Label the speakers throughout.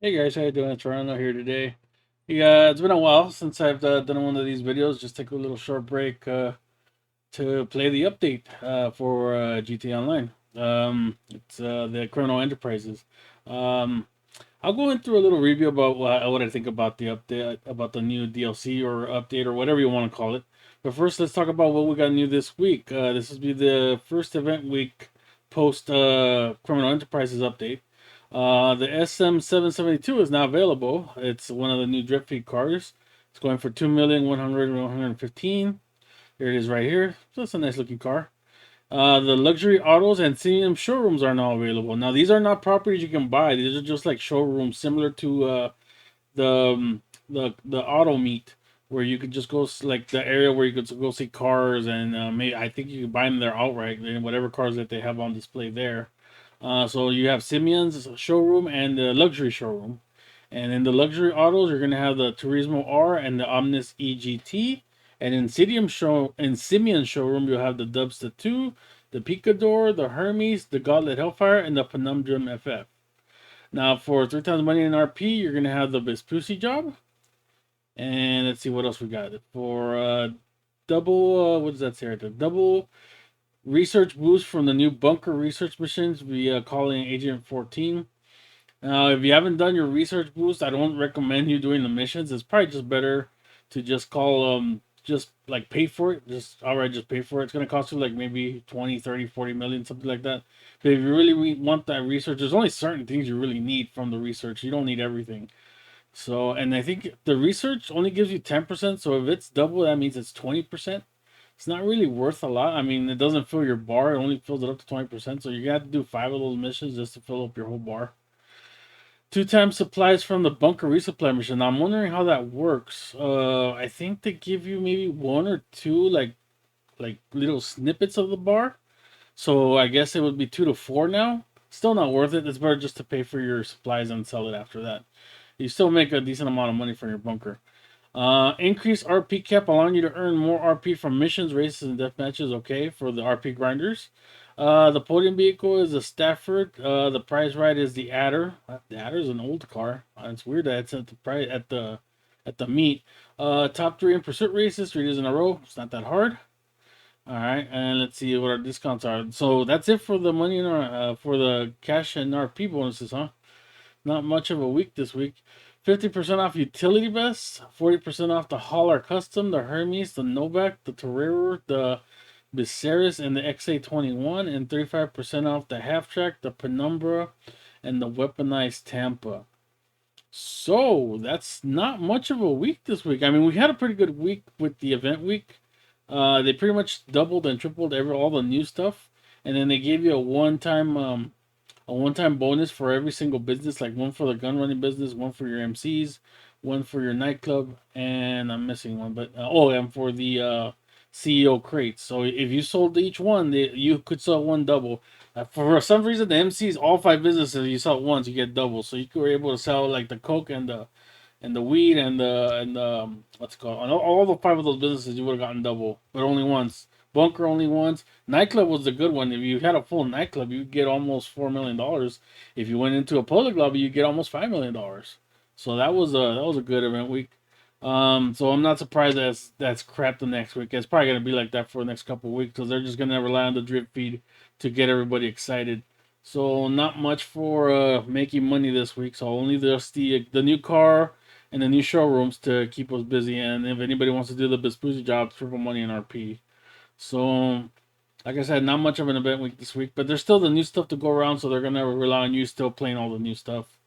Speaker 1: Hey guys, how you doing? It's Toronto here today. Yeah, it's been a while since I've done one of these videos. Just take a little short break to play the update for GTA Online. It's the Criminal Enterprises. Um, I'll go into a little review about what I think about the update, about the new DLC or update or whatever you want to call it. But first, let's talk about what we got new this week. This will be the first event week post Criminal Enterprises update. The SM772 is now available. It's one of the new drip feed cars. It's going for 2,100,115. Here it is right here. So it's a nice looking car. The luxury autos and Simeon showrooms are now available. Now these are not properties you can buy. These are just like showrooms, similar to the the auto meet, where you could just go like the area where you could go see cars and maybe I think you can buy them there outright, whatever cars that they have on display there. So you have Simeon's showroom and the luxury showroom. And in the luxury autos, you're gonna have the Turismo R and the Omnis EGT. And in Simeon showroom, you'll have the Dubsta 2, the Picador, the Hermes, the Gauntlet Hellfire, and the Penumbra FF. Now for 3 times money in RP, you're gonna have the Vespucci Job. And let's see what else we got. For double what does that say right there? Double research boost from the new bunker research missions via calling Agent 14. Now, if you haven't done your research boost, I don't recommend you doing the missions. It's probably just better to just call just like pay for it. Just outright just pay for it. It's gonna cost you like maybe 20, 30, 40 million, something like that. But if you really want that research, there's only certain things you really need from the research. You don't need everything. So, and I think the research only gives you 10%. So if it's double, that means it's 20%. It's not really worth a lot. I mean, it doesn't fill your bar. It only fills it up to 20%. So you got to do 5 of those missions just to fill up your whole bar. 2 times supplies from the bunker resupply mission. Now I'm wondering how that works. I think they give you maybe one or two like little snippets of the bar. So I guess it would be 2 to 4 now. Still not worth it. It's better just to pay for your supplies and sell it after that. You still make a decent amount of money from your bunker. Increase RP cap, allowing you to earn more RP from missions, races, and death matches. Okay, for the RP grinders. The podium vehicle is the Stafford. The prize ride is the Adder. The Adder is an old car. It's weird that it's at the price at the meet. Top three in pursuit races, 3 days in a row. It's not that hard. All right, and let's see what our discounts are. So that's it for the money in our for the cash and RP bonuses, huh? Not much of a week this week. 50% off utility vests, 40% off the Holler Custom, the Hermes, the Novak, the Torero, the Viseris, and the XA21, and 35% off the Half Track, the Penumbra, and the Weaponized Tampa. So that's not much of a week this week. I mean, we had a pretty good week with the event week. They pretty much doubled and tripled all the new stuff, and then they gave you a one-time bonus for every single business, like one for the gun running business, one for your MCs, one for your nightclub, and I'm missing one, but and for the CEO crates. So if you sold each one, you could sell one double. For some reason, the MCs, all 5 businesses, you sell once, you get double. So you were able to sell like the coke and the weed and what's it called, on all the 5 of those businesses, you would have gotten double, but only once. Bunker only once. Nightclub was the good one. If you had a full nightclub, you'd get almost $4 million. If you went into a public lobby, you'd get almost $5 million. So that was a good event week. So I'm not surprised that's crap the next week. It's probably gonna be like that for the next couple of weeks because they're just gonna rely on the drip feed to get everybody excited. So not much for making money this week. So only just the new car and the new showrooms to keep us busy. And if anybody wants to do the Vespucci job, triple money in RP. So like I said, not much of an event week this week, but there's still the new stuff to go around, so they're gonna rely on you still playing all the new stuff,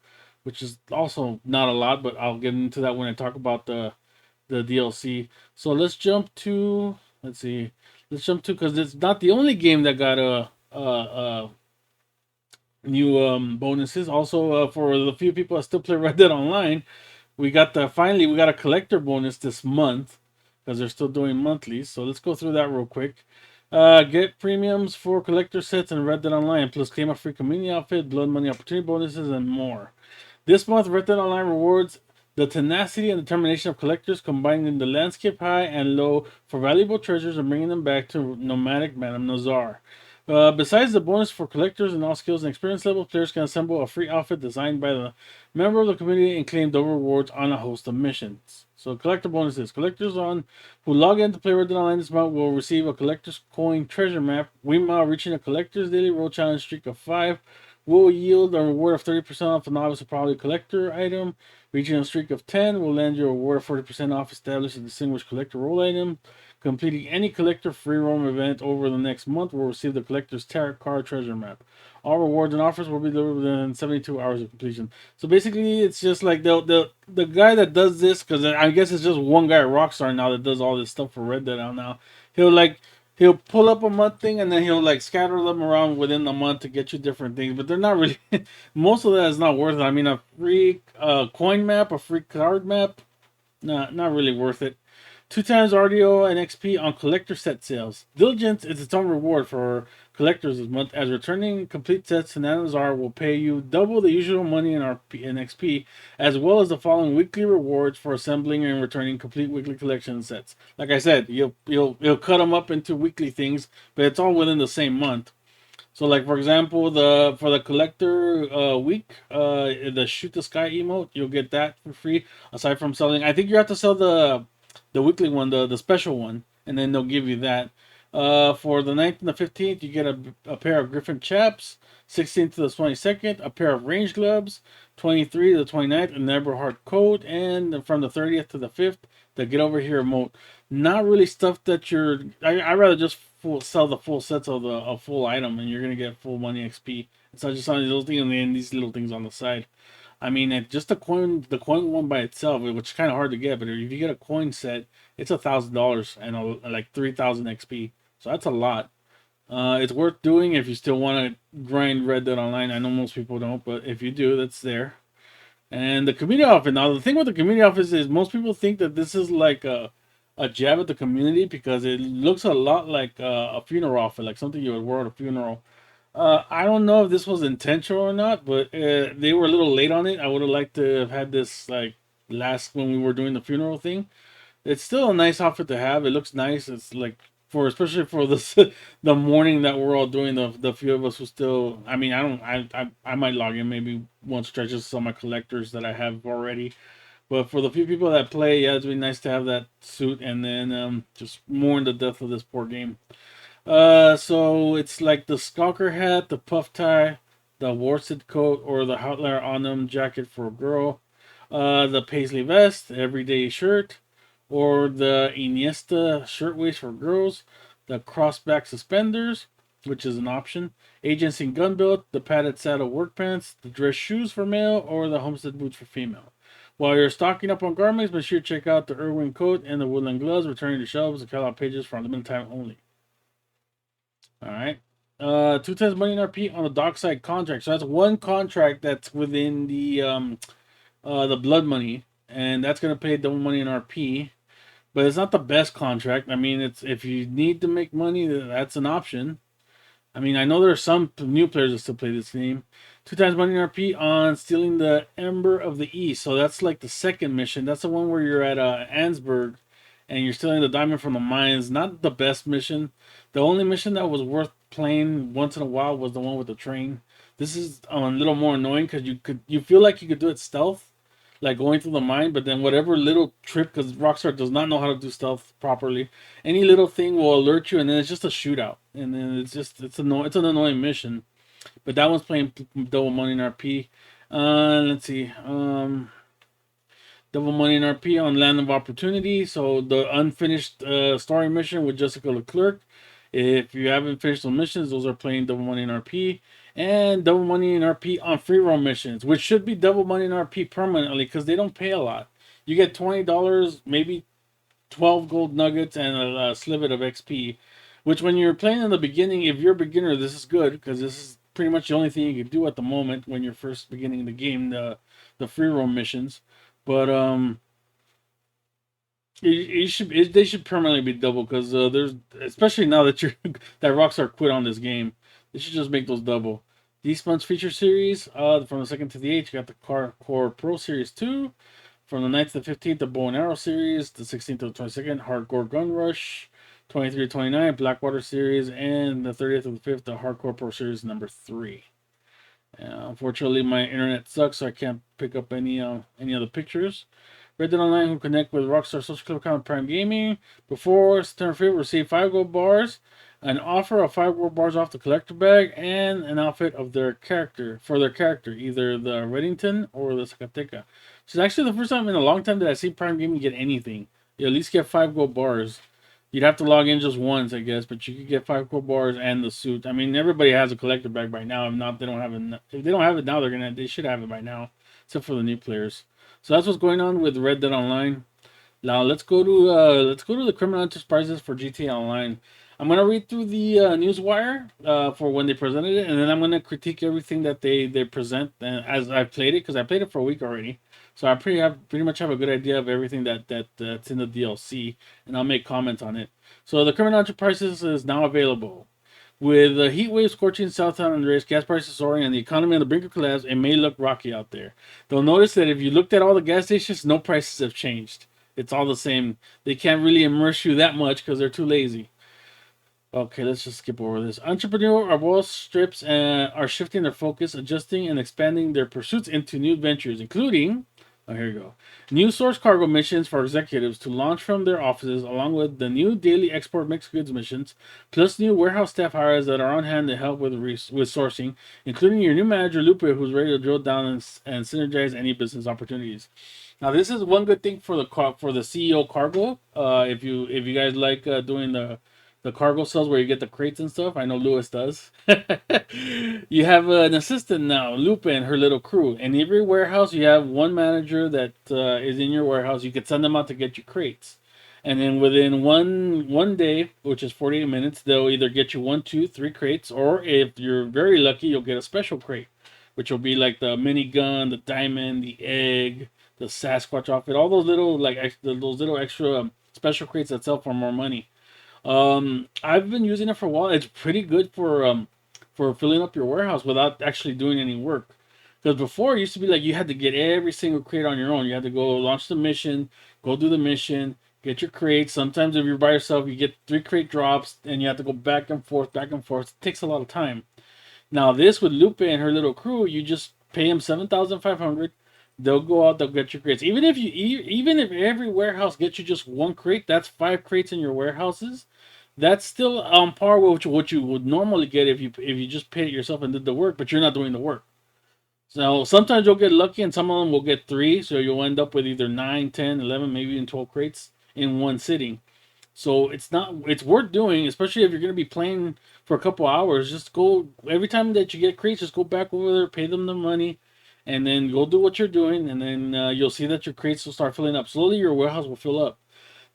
Speaker 1: which is also not a lot, but I'll get into that when I talk about the DLC. So let's see, let's jump to because it's not the only game that got a new bonuses. Also, for the few people that still play Red Dead Online, finally we got a collector bonus this month because they're still doing monthlies. So let's go through that real quick. Get premiums for collector sets and Red Dead Online, plus claim a free community outfit, blood money opportunity bonuses, and more. This month, Red Dead Online rewards the tenacity and determination of collectors, combining the landscape high and low for valuable treasures and bringing them back to nomadic Madame Nazar. Besides the bonus for collectors and all skills and experience levels, players can assemble a free outfit designed by the member of the community and claim double rewards on a host of missions. So collector bonuses. Collectors on who log in to play Red Dead Online this month will receive a collector's coin treasure map. Meanwhile, reaching a collector's daily roll challenge streak of 5 will yield a reward of 30% off a novice or probably collector item. Reaching a streak of 10 will land you a reward of 40% off established and distinguished collector roll item. Completing any collector free roam event over the next month will receive the collector's tarot card treasure map. All rewards and offers will be delivered within 72 hours of completion. So basically, it's just like the guy that does this, because I guess it's just one guy at Rockstar now that does all this stuff for Red Dead now. He'll like he'll pull up a month thing and then he'll like scatter them around within the month to get you different things, but they're not really. Most of that is not worth it. I mean, a free coin map, a free card map, not really worth it. 2 times RDO and XP on collector set sales. Diligence is its own reward for collectors this month, as returning complete sets to Nanazar will pay you double the usual money in RP and XP, as well as the following weekly rewards for assembling and returning complete weekly collection sets. Like I said, you'll cut them up into weekly things, but it's all within the same month. So, like for example, for the collector week, the shoot the sky emote, you'll get that for free. Aside from selling, I think you have to sell the weekly one, the special one, and then they'll give you that. For the 9th and the 15th, you get a pair of Griffin chaps. 16th to the 22nd, a pair of range gloves. 23 to the 29th, an Eberhard coat, and from the 30th to the 5th, the Get Over Here emote. Not really stuff that I rather just sell the full sets of a full item, and you're gonna get full money XP. It's not just on these little things and then these little things on the side. I mean, just the coin one by itself, which is kind of hard to get, but if you get a coin set, it's $1,000 and like 3,000 XP. So that's a lot. It's worth doing if you still want to grind Red Dead Online. I know most people don't, but if you do, that's there. And the community office. Now, the thing with the community office is most people think that this is like a jab at the community because it looks a lot like a funeral office, like something you would wear at a funeral. I don't know if this was intentional or not, but they were a little late on it. I would have liked to have had this like last when we were doing the funeral thing. It's still a nice outfit to have. It looks nice. It's like for especially for this the morning that we're all doing. The few of us who still. I mean, I don't. I might log in maybe once stretches some of my collectors that I have already. But for the few people that play, yeah, it'd be nice to have that suit and then just mourn the death of this poor game. So it's like the skulker hat, the puff tie, the worsted coat, or the Outlier Autumn jacket for a girl, the paisley vest, everyday shirt, or the Iniesta shirtwaist for girls, the crossback suspenders, which is an option, agency gun belt, the padded saddle work pants, the dress shoes for male, or the homestead boots for female. While you're stocking up on garments, be sure to check out the Irwin coat and the woodland gloves returning to shelves and catalog pages for limited time only. All right. 2 times money in RP on the dockside contract. So that's one contract that's within the blood money, and that's gonna pay double money in RP. But it's not the best contract. I mean, it's if you need to make money, that's an option. I mean, I know there are some new players that still play this game. 2 times money in RP on stealing the Ember of the East. So that's like the second mission. That's the one where you're at Ansburg and you're stealing the diamond from the mines. Not the best mission. The only mission that was worth playing once in a while was the one with the train. This is a little more annoying because you feel like you could do it stealth, like going through the mine, but then whatever little trip, because Rockstar does not know how to do stealth properly, any little thing will alert you, and then it's just a shootout, and then it's an annoying mission. But that one's playing double money in RP. Let's see. Double money in RP on Land of Opportunity. So the unfinished story mission with Jessica Leclerc. If you haven't finished the missions, those are playing double money in RP. And double money in RP on free roam missions, which should be double money in RP permanently because they don't pay a lot. You get $20, maybe 12 gold nuggets, and a slivet of XP. Which, when you're playing in the beginning, if you're a beginner, this is good because this is pretty much the only thing you can do at the moment when you're first beginning the game, the free roam missions. But they should permanently be double because there's especially now that that Rockstar quit on this game, they should just make those double. These month's feature series, from the 2nd to the 8th, you got the Core Pro Series 2. From the 9th to the 15th, the Bow and Arrow Series. The 16th to the 22nd, Hardcore Gun Rush. 23 to 29, Blackwater Series, and the 30th of the 5th, the Hardcore Pro Series number 3. Unfortunately, my internet sucks, so I can't pick up any of the pictures. Red Dead Online, who connect with Rockstar Social Club account Prime Gaming. Before September 5th, receive 5 gold bars, an offer of 5 gold bars off the collector bag, and an outfit of their character, either the Reddington or the Zacateca. So it's actually the first time in a long time that I see Prime Gaming get anything. You at least get 5 gold bars. You'd have to log in just once, I guess, but you could get 5 gold bars and the suit. I mean, everybody has a collector bag by now. If not, they don't have it. If they don't have it now, they should have it by now, except for the new players. So that's what's going on with Red Dead Online. Now let's go to the criminal enterprises for GTA Online. I'm gonna read through the newswire for when they presented it, and then I'm gonna critique everything that they present as I've played it, because I played it for a week already. So I pretty much have a good idea of everything that's in the DLC, and I'll make comments on it. So the criminal enterprises is now available. With the heat wave scorching South San Andreas, gas prices soaring, and the economy on the brink of collapse, it may look rocky out there. They'll notice that if you looked at all the gas stations, no prices have changed. It's all the same. They can't really immerse you that much because they're too lazy. Okay, let's just skip over this. Entrepreneur of Wall Strips are shifting their focus, adjusting and expanding their pursuits into new ventures, including, oh, here you go, new source cargo missions for executives to launch from their offices, along with the new daily export mixed goods missions, plus new warehouse staff hires that are on hand to help with sourcing, including your new manager Lupe, who's ready to drill down and synergize any business opportunities. Now, this is one good thing for the CEO cargo. If you guys like doing the cargo cells where you get the crates and stuff. I know Lewis does. You have an assistant now, Lupe, and her little crew. In every warehouse, you have one manager that is in your warehouse. You could send them out to get you crates. And then within one day, which is 48 minutes, they'll either get you 1, 2, 3 crates, or if you're very lucky, you'll get a special crate, which will be like the minigun, the diamond, the egg, the Sasquatch outfit, all those little those little extra special crates that sell for more money. I've been using it for a while. It's pretty good for filling up your warehouse without actually doing any work. Because before it used to be like you had to get every single crate on your own. You had to go launch the mission, go do the mission, get your crates. Sometimes if you're by yourself, you get 3 crate drops, and you have to go back and forth, back and forth. It takes a lot of time. Now this with Lupe and her little crew, you just pay them 7,500. They'll go out, they'll get your crates. Even if every warehouse gets you just 1 crate, that's 5 crates in your warehouses. That's still on par with what you would normally get if you just paid it yourself and did the work, but you're not doing the work. So sometimes you'll get lucky, and some of them will get 3, so you'll end up with either 9, 10, 11, maybe even 12 crates in one sitting. So it's worth doing, especially if you're going to be playing for a couple hours. Just go, every time that you get crates, just go back over there, pay them the money, and then go do what you're doing, and then you'll see that your crates will start filling up. Slowly, your warehouse will fill up.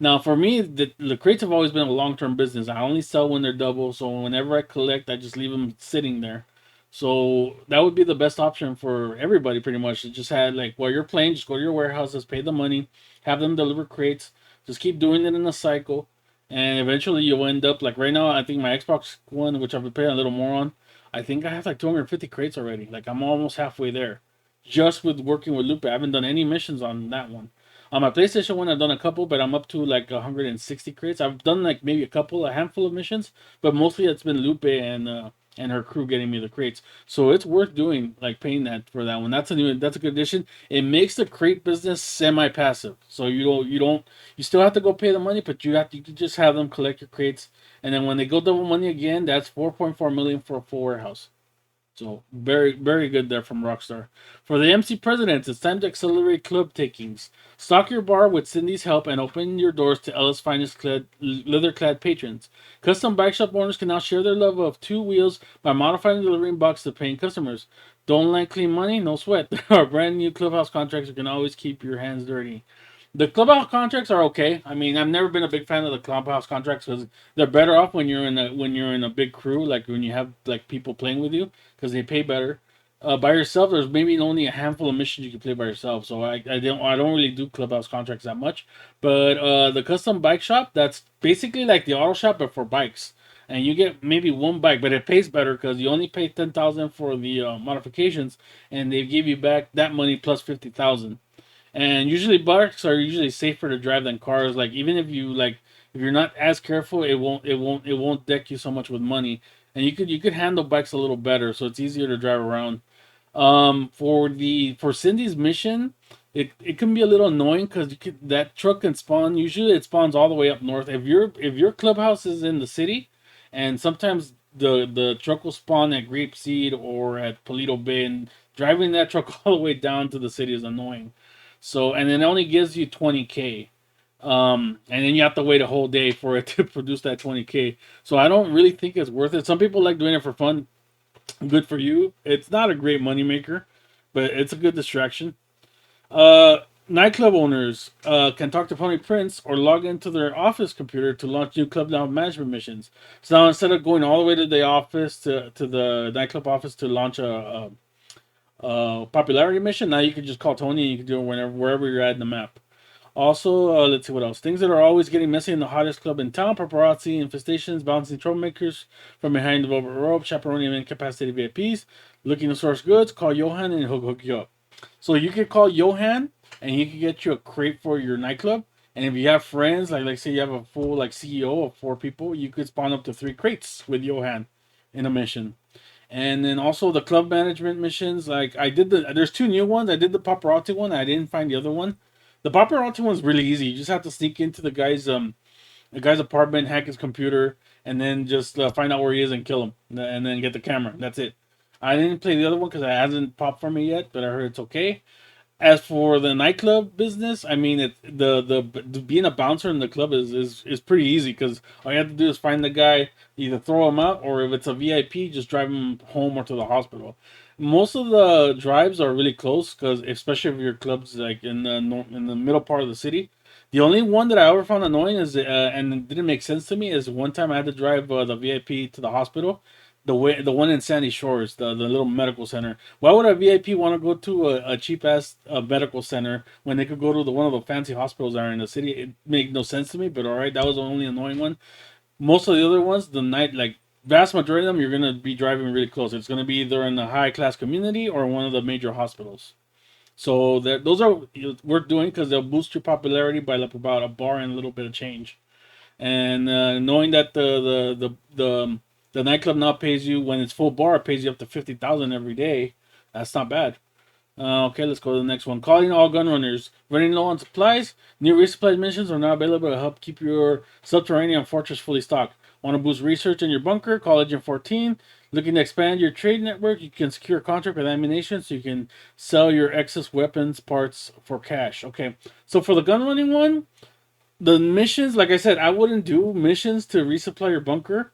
Speaker 1: Now, for me, the crates have always been a long-term business. I only sell when they're double, so whenever I collect, I just leave them sitting there. So that would be the best option for everybody, pretty much. To just have, like, while you're playing, just go to your warehouses, pay the money, have them deliver crates. Just keep doing it in a cycle, and eventually you'll end up, like right now, I think my Xbox One, which I've been paying a little more on, I think I have like 250 crates already. Like, I'm almost halfway there. Just with working with Lupe. I haven't done any missions on that one. On my PlayStation 1, I've done a couple, but I'm up to like 160 crates. I've done like maybe a handful of missions, but mostly it's been Lupe and her crew getting me the crates. So it's worth doing, like paying that for that one. That's a good addition. It makes the crate business semi-passive. So you still have to go pay the money, but you can just have them collect your crates, and then when they go double money again, that's 4.4 million for a full warehouse. So very, very good there from Rockstar. For the MC presidents, it's time to accelerate club takings. Stock your bar with Cindy's help and open your doors to Ella's finest leather-clad patrons. Custom bike shop owners can now share their love of 2 wheels by modifying the delivery box to paying customers. Don't like clean money? No sweat. There are brand new clubhouse contracts. You can always keep your hands dirty. The clubhouse contracts are okay. I mean, I've never been a big fan of the clubhouse contracts because they're better off when you're in a big crew, like when you have like people playing with you, because they pay better. By yourself, there's maybe only a handful of missions you can play by yourself. So I don't really do clubhouse contracts that much. But the custom bike shop, that's basically like the auto shop but for bikes, and you get maybe 1 bike, but it pays better because you only pay 10,000 for the modifications, and they give you back that money plus 50,000. And usually bikes are usually safer to drive than cars. Like even if you like if you're not as careful, it won't deck you so much with money, and you could handle bikes a little better, so it's easier to drive around. For Cindy's mission, it can be a little annoying because that truck can spawn. Usually, it spawns all the way up north. If your clubhouse is in the city, and sometimes the truck will spawn at Grapeseed or at Polito Bay, and driving that truck all the way down to the city is annoying. So, and it only gives you 20K. And then you have to wait a whole day for it to produce that 20K. So I don't really think it's worth it. Some people like doing it for fun. Good for you. It's not a great moneymaker, but it's a good distraction. Nightclub owners can talk to Pony Prince or log into their office computer to launch new club now management missions. So now instead of going all the way to the office to the nightclub office to launch a popularity mission, now you can just call Tony and you can do it wherever you're at in the map. Also, let's see what else. Things that are always getting messy in the hottest club in town: paparazzi, infestations, bouncing troublemakers from behind the velvet rope, chaperoning incapacitated VIPs, looking to source goods. Call Johan and he'll hook you up. So you could call Johan and he could get you a crate for your nightclub. And if you have friends, like say you have a full like CEO of 4 people, you could spawn up to 3 crates with Johan in a mission. And then also the club management missions. Like there's 2 new ones. I did the paparazzi one. I didn't find the other one. The paparazzi one's really easy. You just have to sneak into the guy's apartment, hack his computer, and then just find out where he is and kill him, and then get the camera. That's it. I didn't play the other one because it hasn't popped for me yet, but I heard it's okay. As for the nightclub business, I mean, the being a bouncer in the club is pretty easy because all you have to do is find the guy, either throw him out, or if it's a VIP, just drive him home or to the hospital. Most of the drives are really close because, especially if your club's like in the middle part of the city. The only one that I ever found annoying is, and it didn't make sense to me, is one time I had to drive the VIP to the hospital, the one in Sandy Shores, the little medical center. Why would a VIP want to go to a cheap ass medical center when they could go to one of the fancy hospitals that are in the city? It made no sense to me. But all right, that was the only annoying one. Most of the other ones, the night like vast majority of them, you're gonna be driving really close. It's gonna be either in a high class community or one of the major hospitals. So those are worth doing because they'll boost your popularity by like about a bar and a little bit of change. And knowing that the nightclub now pays you when it's full bar, it pays you up to 50,000 every day. That's not bad. Okay, let's go to the next one. Calling all gun runners. Running low on supplies. New resupply missions are now available to help keep your subterranean fortress fully stocked. Want to boost research in your bunker? Call Agent 14. Looking to expand your trade network? You can secure a contract with ammunition so you can sell your excess weapons parts for cash. Okay, so for the gun running one, the missions, like I said, I wouldn't do missions to resupply your bunker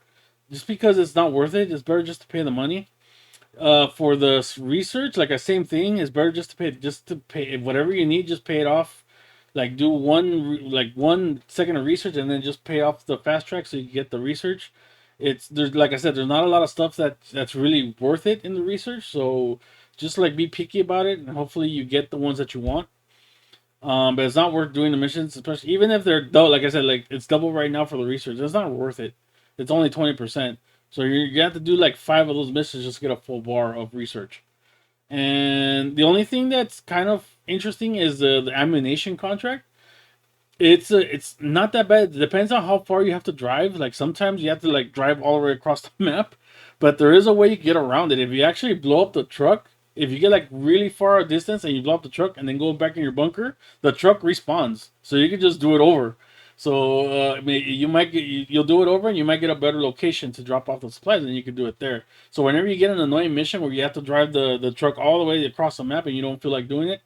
Speaker 1: just because it's not worth it. It's better just to pay the money. For the research, like a same thing, it's better just to pay whatever you need. Just pay it off. Like do 1 second of research and then just pay off the fast track so you get the research. There's like I said, there's not a lot of stuff that's really worth it in the research. So just like be picky about it, and hopefully you get the ones that you want. But it's not worth doing the missions, especially even if they're double. Like I said, like it's double right now for the research. It's not worth it. It's only 20%. So you have to do like 5 of those missions just to get a full bar of research. And the only thing that's kind of interesting is the ammunition contract. It's not that bad. It depends on how far you have to drive. Like sometimes you have to like drive all the way across the map, but there is a way you can get around it. If you actually blow up the truck, if you get like really far a distance and you blow up the truck and then go back in your bunker, the truck respawns. So you can just do it over. So I mean, you'll do it over and you might get a better location to drop off the supplies and you can do it there. So whenever you get an annoying mission where you have to drive the truck all the way across the map and you don't feel like doing it,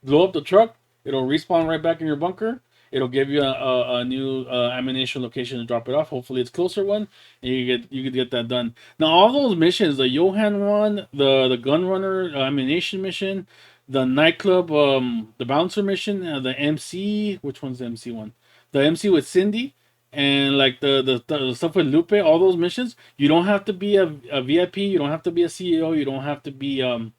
Speaker 1: blow up the truck. It'll respawn right back in your bunker. It'll give you a new ammunition location to drop it off. Hopefully, it's closer one, and you could get that done. Now, all those missions, the Johan one, the gun runner ammunition mission, the nightclub, the bouncer mission, the MC. Which one's the MC one? The MC with Cindy, and like the stuff with Lupe. All those missions, you don't have to be a VIP. You don't have to be a CEO. You don't have to be an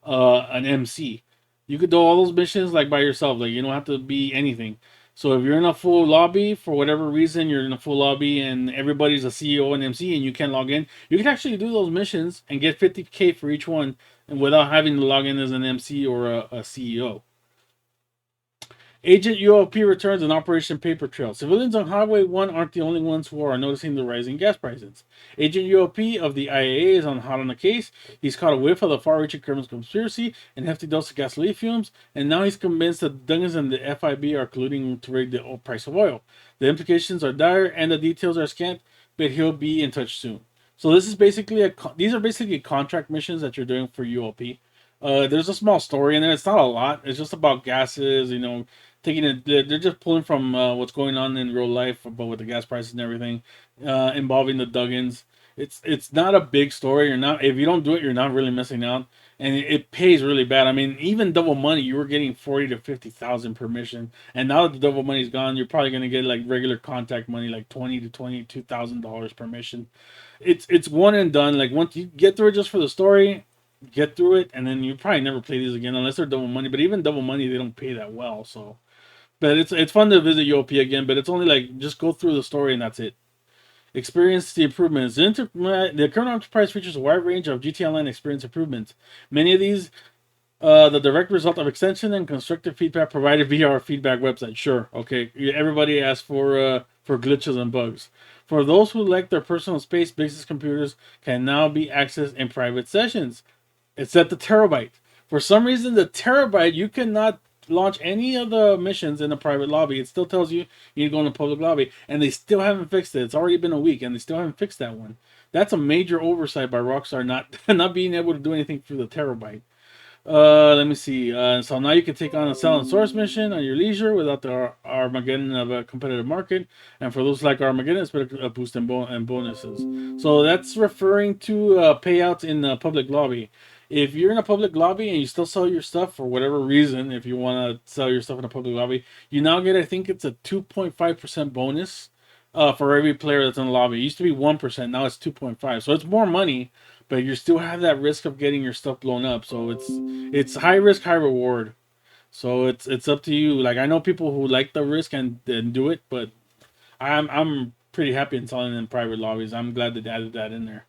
Speaker 1: MC. You could do all those missions like by yourself. Like you don't have to be anything. So if you're in a full lobby for whatever reason, you're in a full lobby and everybody's a CEO and MC and you can't log in, you can actually do those missions and get 50K for each one, and without having to log in as an MC or a CEO. Agent UOP returns and Operation Paper Trail. Civilians on Highway 1 aren't the only ones who are noticing the rising gas prices. Agent UOP of the IAA is hot on the case. He's caught a whiff of the far-reaching criminal conspiracy and hefty dose of gasoline fumes, and now he's convinced that Duggins and the FIB are colluding to raise the price of oil. The implications are dire and the details are scant, but he'll be in touch soon. So this is basically these are basically contract missions that you're doing for UOP. There's a small story in there. It's not a lot. It's just about gases, taking it. They're just pulling from what's going on in real life, but with the gas prices and everything, involving the Duggins. It's not a big story. You're not If you don't do it, you're not really missing out, and it pays really bad. I mean, even double money, you were getting 40 to 50,000 per mission, and now that the double money's gone, you're probably gonna get like regular contact money, like $20 to $22,000 per mission. It's one and done. Like once you get through it just for the story, get through it, and then you probably never play these again unless they're double money. But even double money, they don't pay that well. So, but it's fun to visit UOP again. But it's only like just go through the story and that's it. Experience the improvements. The current enterprise features a wide range of GT Online experience improvements. Many of these, the direct result of extension and constructive feedback provided via our feedback website. Sure, okay. Everybody asks for glitches and bugs. For those who like their personal space, business computers can now be accessed in private sessions. It's at the terabyte. For some reason, the terabyte, you cannot launch any of the missions in a private lobby. It still tells you you need to go in a public lobby, and they still haven't fixed it. It's already been a week, and they still haven't fixed that one. That's a major oversight by Rockstar not not being able to do anything through the terabyte. Let me see. So now you can take on a sell and source mission on your leisure without the Armageddon of a competitive market. And for those like Armageddon, it's a boost in bonuses. So that's referring to payouts in the public lobby. If you're in a public lobby and you still sell your stuff for whatever reason, if you want to sell your stuff in a public lobby, you now get, I think it's a 2.5% bonus for every player that's in the lobby. It used to be 1%, now it's 2.5. So it's more money, but you still have that risk of getting your stuff blown up. So it's high risk, high reward. So it's up to you. Like I know people who like the risk and do it, but I'm pretty happy in selling in private lobbies. I'm glad they added that in there.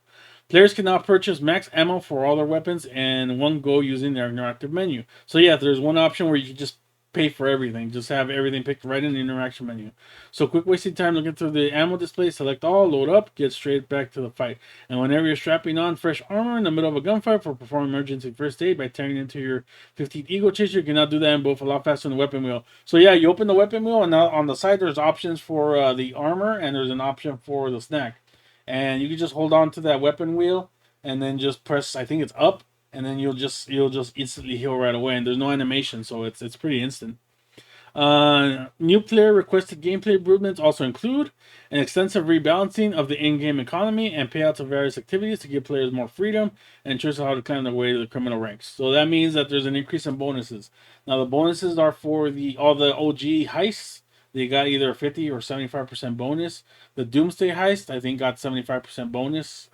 Speaker 1: Players can now purchase max ammo for all their weapons in one go using their interactive menu. So yeah, there's one option where you can just pay for everything. Just have everything picked right in the interaction menu. So quick wasting time looking through the ammo display, select all, load up, get straight back to the fight. And whenever you're strapping on fresh armor in the middle of a gunfight for performing emergency first aid by tearing into your 15th Eagle Chaser, you can now do that in both a lot faster than the weapon wheel. So yeah, you open the weapon wheel, and now on the side there's options for the armor, and there's an option for the snack. And you can just hold on to that weapon wheel and then just press, I think it's up, and then you'll just instantly heal right away, and there's no animation, so it's pretty instant. New player requested gameplay improvements also include an extensive rebalancing of the in-game economy and payouts of various activities to give players more freedom and choice of how to climb their way to the criminal ranks. So that means that there's an increase in bonuses. Now the bonuses are for all the OG heists. They got either a 50 or 75% bonus. The Doomsday heist, I think, got 75% bonus,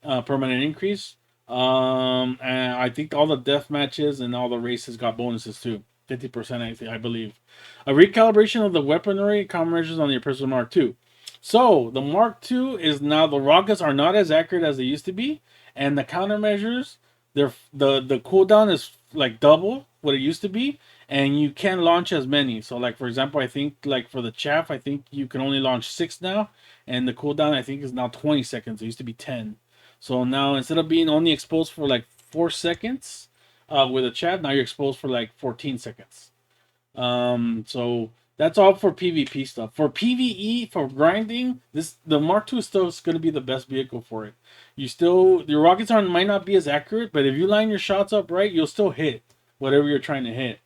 Speaker 1: permanent increase. And I think all the death matches and all the races got bonuses too. 50%, I believe. A recalibration of the weaponry countermeasures on the Oppressor Mark II. So the Mark II is now, the rockets are not as accurate as they used to be, and the countermeasures, the cooldown is like double what it used to be, and you can launch as many. So like for example, I think like for the chaff, I think you can only launch 6 now, and the cooldown I think is now 20 seconds. It used to be 10. So now instead of being only exposed for like 4 seconds with a chaff, now you're exposed for like 14 seconds. So that's all for PvP stuff. For PvE, for grinding, the Mark II is still going to be the best vehicle for it. Your rockets might not be as accurate, but if you line your shots up right, you'll still hit whatever you're trying to hit.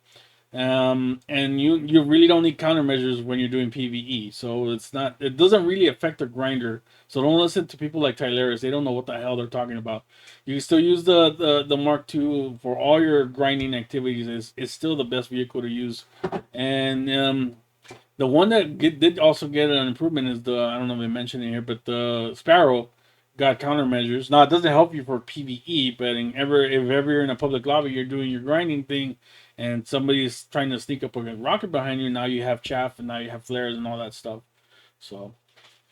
Speaker 1: And you really don't need countermeasures when you're doing PvE. So it doesn't really affect the grinder. So don't listen to people like Tyleris. They don't know what the hell they're talking about. You can still use the Mark II for all your grinding activities. It's still the best vehicle to use. And the one that did also get an improvement is I don't know if they mentioned it here, but the Sparrow got countermeasures. Now it doesn't help you for PvE, but if ever you're in a public lobby, you're doing your grinding thing, and somebody's trying to sneak up a rocket behind you, now you have chaff, and now you have flares and all that stuff. So,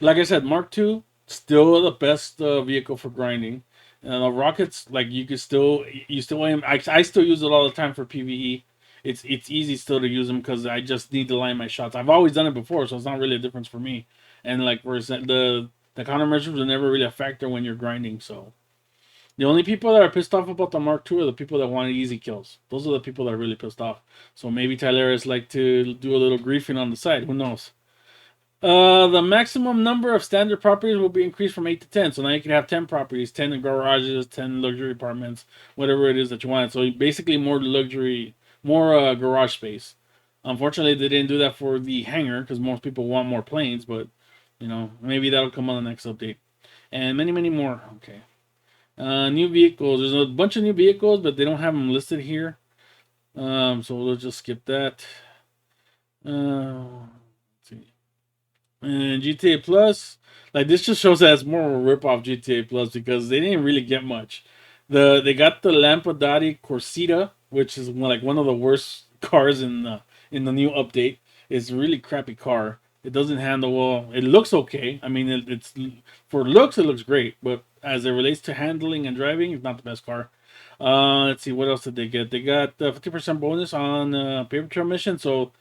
Speaker 1: like I said, Mark II, still the best vehicle for grinding. And the rockets, like you still aim. I still use it all the time for PvE. it's easy still to use them because I just need to line my shots. I've always done it before, so it's not really a difference for me. And like the countermeasures are never really a factor when you're grinding. So the only people that are pissed off about the Mark II are the people that wanted easy kills. Those are the people that are really pissed off. So maybe Tyler's like to do a little griefing on the side. Who knows? The maximum number of standard properties will be increased from 8 to 10. So now you can have 10 properties, 10 in garages, 10 luxury apartments, whatever it is that you want. So basically more luxury, more garage space. Unfortunately, they didn't do that for the hangar because most people want more planes, but you know, maybe that'll come on the next update. And many, many more. Okay. New vehicles. There's a bunch of new vehicles, but they don't have them listed here. So we'll just skip that. Let's see. And GTA Plus, like this just shows that it's more of a rip off GTA Plus because they didn't really get much. They got the Lampadati Corsita, which is like one of the worst cars in the new update. It's a really crappy car. It doesn't handle well. It looks okay. I mean, it's for looks it looks great, but as it relates to handling and driving, it's not the best car. Let's see, what else did they get? They got 50% bonus on paper trail mission, so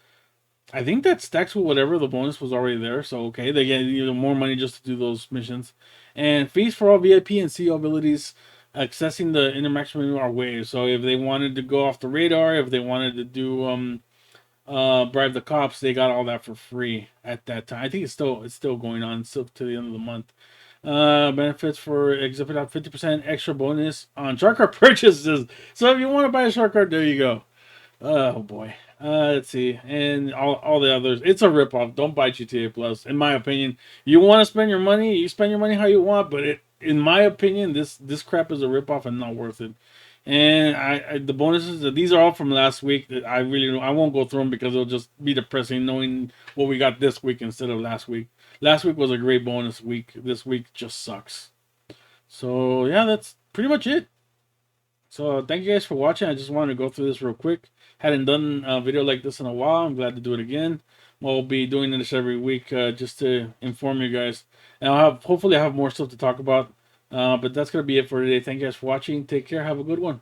Speaker 1: I think that stacks with whatever the bonus was already there. So okay, they get even more money just to do those missions. And fees for all VIP and CO abilities accessing the interaction menu are waived. So if they wanted to go off the radar, if they wanted to do bribe the cops, they got all that for free at that time. I think it's still going on, still to the end of the month. Benefits for exhibit out 50% extra bonus on shark card purchases. So if you want to buy a shark card, there you go. Oh boy. Let's see, and all the others. It's a ripoff. Don't buy GTA Plus, in my opinion. You want to spend your money, you spend your money how you want, but in my opinion, this crap is a ripoff and not worth it. And the bonuses, these are all from last week. That I won't go through them because it'll just be depressing knowing what we got this week instead of last week. Last week was a great bonus week. This week just sucks. So yeah, that's pretty much it. So thank you guys for watching. I just wanted to go through this real quick. Hadn't done a video like this in a while. I'm glad to do it again. We'll be doing this every week just to inform you guys. And hopefully I have more stuff to talk about. But that's going to be it for today. Thank you guys for watching. Take care. Have a good one.